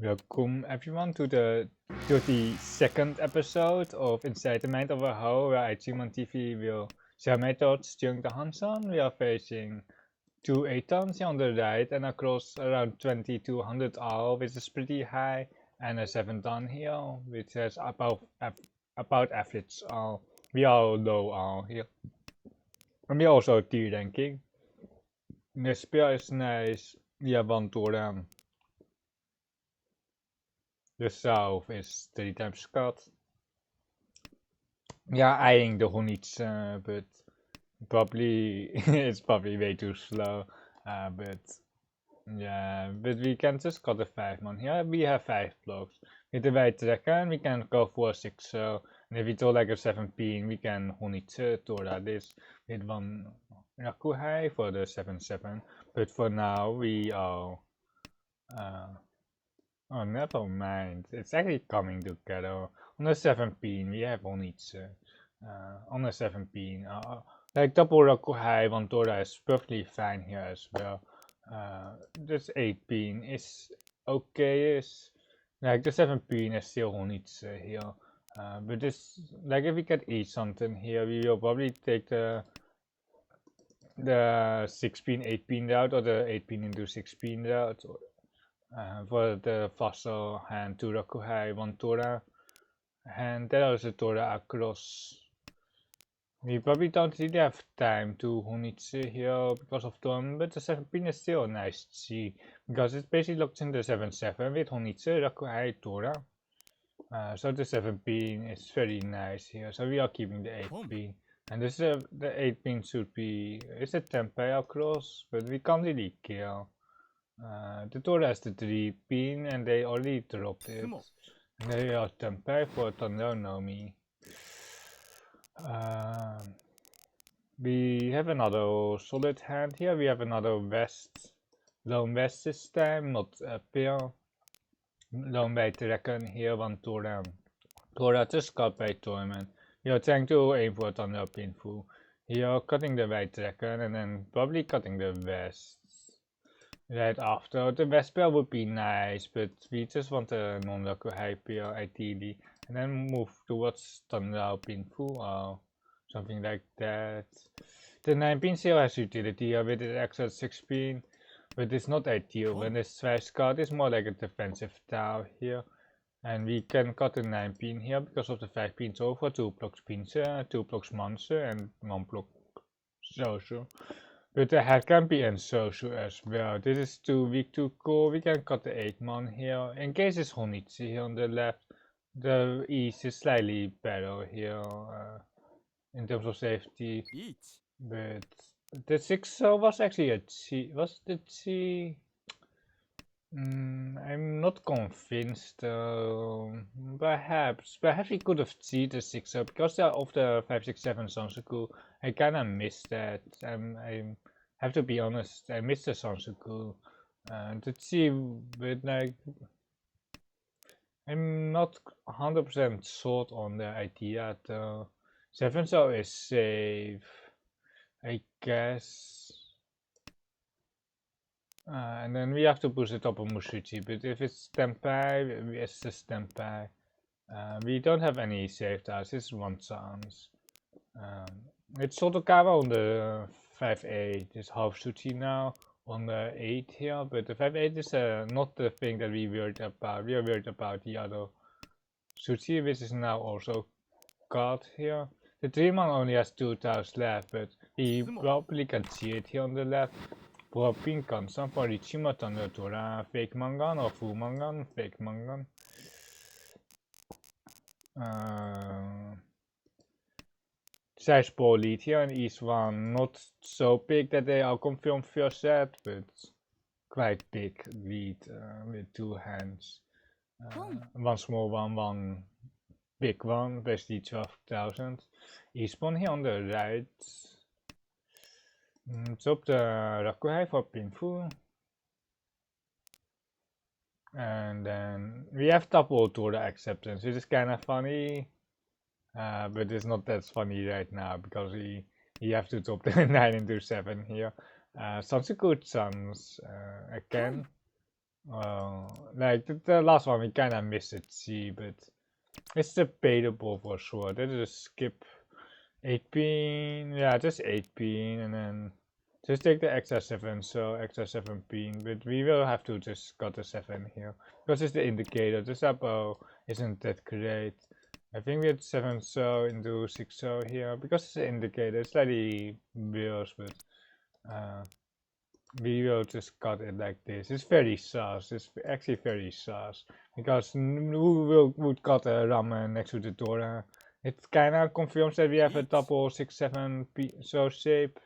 Welcome everyone to the 32nd episode of Inside the Mind of a Houou, where ChunmanTV will share my thoughts during the Hanchan. We are facing two 8-tons on the right and across around 2200 R, which is pretty high, and a 7-ton here, which has about average R. We are low R here. And we are also T ranking. The spear is nice. We have one Toran. The south is 3 times cut. Yeah, eyeing the Honits, but probably it's probably way too slow. But yeah, but we can just cut a 5-man here. We have 5 blocks. With the right tracker, we can go for a 6. So, and if we throw like a 7-pin, we can Honits Tora this with one Rakuhai for the 7-7. But for now, we are. Oh, never mind. It's actually coming together. On the 7-pin, we have Onitsu. On the 7-pin, like double Rakuhai Vantora is perfectly fine here as well. This 8-pin is okay. Is like the 7-pin is still Onitsu here. But this, like if we get 8 something here, we will probably take the 6-pin, 8-pin route, or the 8-pin into 6-pin route. For the fossil hand to Rakuhai, one Tora, and there is a Tora across. We probably don't really have time to Honitsu here because of them, but the 7-pin is still a nice G, because it basically looks in the 7-7 with Honitsu, Rakuhai, Tora. So the 7-pin is very nice here, so we are keeping the 8-pin. And this the 8-pin should be, it's a Tempeh across, but we can't really kill. The Tora has the 3-pin and they already dropped it. And they are Tempeh for Tenhou Nomi. We have another solid hand here. We have another west, lone west this time, not a pair. Lone by Dragon here, one Tora. Tora just got by Torment. We are trying to aim for Tenhou Pinfu. Here, cutting the white dragon and then probably cutting the west. Right after. The Vesper would be nice, but we just want a non-local hyper ideally. And then move towards Tenhou Pinfu or something like that. The 9-pin still has utility with the extra 6-pin, but it's not ideal. When the Swice card is more like a defensive tower here. And we can cut the 9-pin here because of the 5-pins over, 2 blocks Pincer, 2 blocks Monster, and 1 block Social. But the head can be in social as well. This is too weak to core. We can cut the 8-man here. In case it's Honitsu here on the left, the east is slightly better here in terms of safety. But the 6 was actually a Chi. Was the Chi? I'm not convinced. Perhaps we could have cheated the 6 because of the 567 Sanshoku. I kinda missed that. I have to be honest. I missed the Sanshoku. The Chi, but like, I'm not 100% sold on the idea. The 7 is safe, I guess. And then we have to push it up on Mushichi, but if it's Tempeh, it's just Tempeh. We don't have any save tiles, it's one chance. It's Sotokawa on the 5-8, it's half Suchi now on the 8 here, but the 5-8 is not the thing that we worried about. We are worried about the other Suchi, which is now also cut here. The 3-man only has 2 tiles left, but we probably can see it here on the left. For pink Hanchan for Riichi Mahjong Tora, fake mangan or full mangan, fake mangan. Size ball lead here in East 1, not so big that they are confirmed first set, but quite big lead with 2 hands. One small one, one big one, basically 12,000. East 1 here on the right. It's up the Rakuhai for Pinfu. And then we have double Tora acceptance, which is kind of funny. But it's not that funny right now because we have to top the 9 into 7 here. Sanshoku chance again. Like the last one we kinda missed it C, but it's debatable for sure. Let's just skip 8 pin, yeah, just 8 pin, and then just take the extra 7, so extra 7 pin, but we will have to just cut the 7 here, because it's the indicator. The sub isn't that great. I think we had 7 so into 6 so here, because it's the indicator, it's slightly worse, but we will just cut it like this. It's very sus, it's actually very sus, because who would cut a ramen next to the Dora? It kinda confirms that we have a double 6-7 so shape.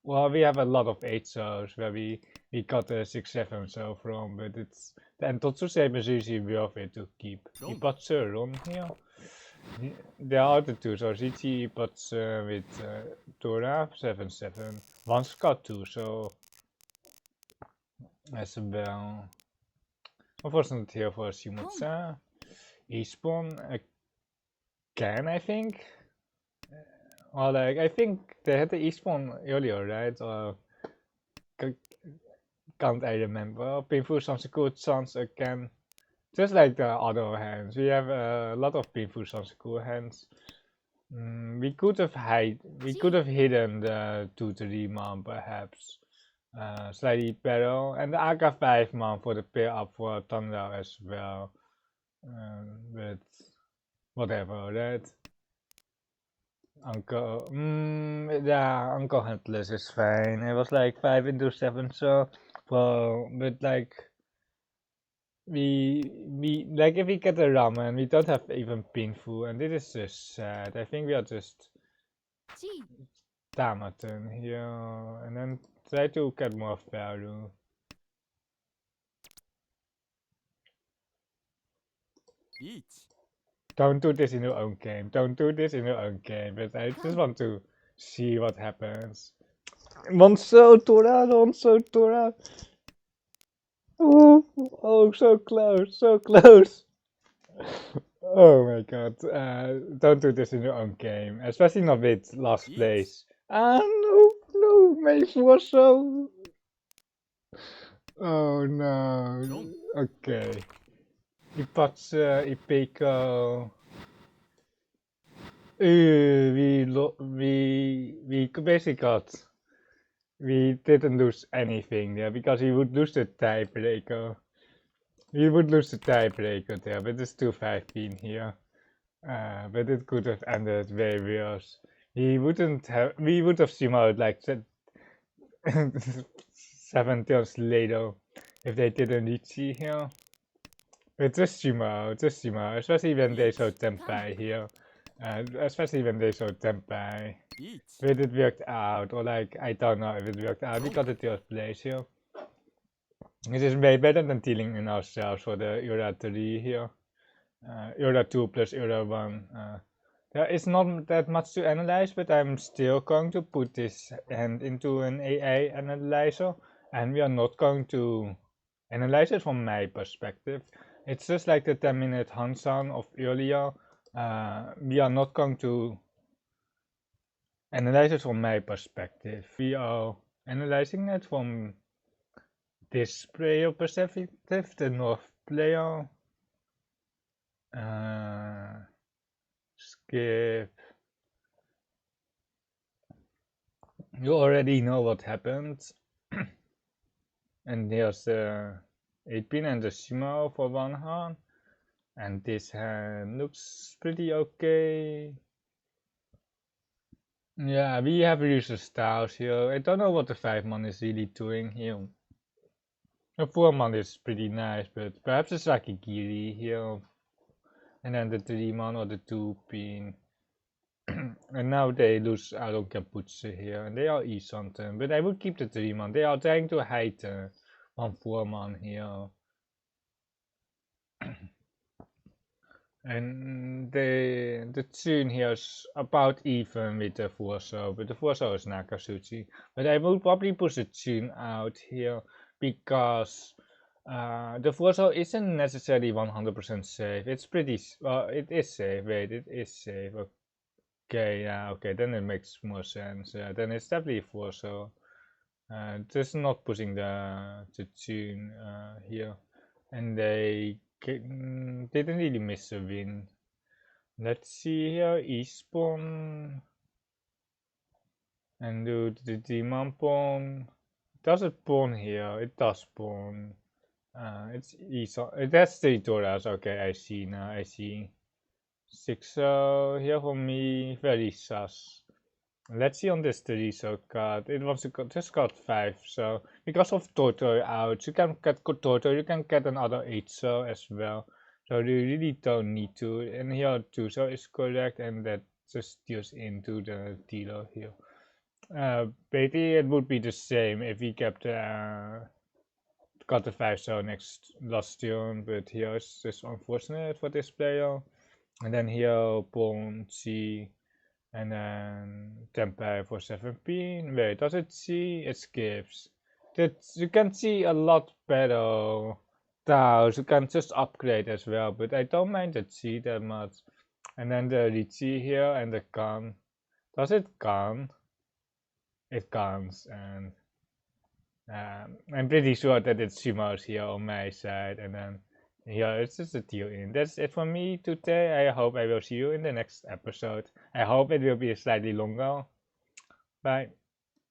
Well, we have a lot of 8 so's where we cut a 6-7 so from, but it's the Entotsu shape is usually worth it to keep. Ipatsu run here. There are the two, so Riichi Ipatsu with Dora 7-7. One's got 2, so as well. Unfortunately here for Shimotsa. E-spawn again, I think. Well, like, I think they had the E-spawn earlier, right? Or can't I remember? Pinfu Sanshoku chance again. Just like the other hands. We have a lot of Pinfu Sanshoku hands. We could have hidden the 2-3 man perhaps. Slightly better. And the AK5 man for the pair up for Thunder as well. But whatever, right? Uncle, yeah, Uncle Headless is fine. It was like 5 into 7, so, well, but like, we like if we get a ramen, we don't have even Pinfu, and this is just sad. I think we are just Tamaten here, and then try to get more value. Don't do this in your own game. Don't do this in your own game. But I just want to see what happens. Monso Tora, Monso Tora. Oh, so close, so close. Oh my god. Don't do this in your own game. Especially not with last place. Ah, no, my Forso. Oh no. Okay. Ipeko. We basically got. We didn't lose anything there because we would lose the tiebreaker. We would lose the tiebreaker there, but it's 2-5 pin here. But it could have ended very worse. We would have seen out like 7 turns later if they didn't reach here. But just Shima, especially when they show Tempai here. Especially when they show Tempai. But it worked out, or like, I don't know if it worked out. We got the third place here. It is way better than dealing in ourselves for the Era 3 here. Era 2 plus Era 1. There is not that much to analyze, but I'm still going to put this hand into an AI analyzer, and we are not going to analyze it from my perspective. It's just like the 10-minute Hanchan of earlier. We are not going to analyze it from my perspective. We are analyzing it from this player perspective, the North player. Skip. You already know what happened. And here's the 8-pin and the Shima for one hand. And this hand looks pretty okay. Yeah, we have user styles here. I don't know what the 5-man is really doing here. The 4-man is pretty nice, but perhaps it's like a Giri here. And then the 3-man or the 2-pin. And now they lose out on Capuzzi here, and they are E-something, but I would keep the 3-man. They are trying to hide the 1-4-man here. And the tune here is about even with the Forso, but the Forso is Nakasuchi. But I would probably push the tune out here because the Forso isn't necessarily 100% safe. It's pretty, well, it is safe. Wait, it is safe. Okay, yeah, okay, then it makes more sense. Yeah, then it's definitely Forso. Just not pushing the tune here. and they didn't really miss a win. Let's see here, e-spawn, and do the demand pawn. Does it pawn here? It does pawn. It's that's 3 Toras. Okay, I see now. I see. 6 here for me, very sus. Let's see on this 3 card. It was just got 5, so because of Toto out, you can get Toto, you can get another 8 as well. So you really don't need to. And here 2 is correct, and that just deals into the dealer here. Basically, it would be the same if we kept got the 5 next last turn, but here it's just unfortunate for this player. And then here pawn C, and then tempo for 17. Wait, does it see? It skips. You can see a lot better tiles. You can just upgrade as well, but I don't mind the C that much. And then the Riichi here and the gun. Does it gun? It guns, and I'm pretty sure that it's Shima's here on my side, and then here it's just a deal in. That's it for me today. I hope I will see you in the next episode. I hope it will be slightly longer. Bye.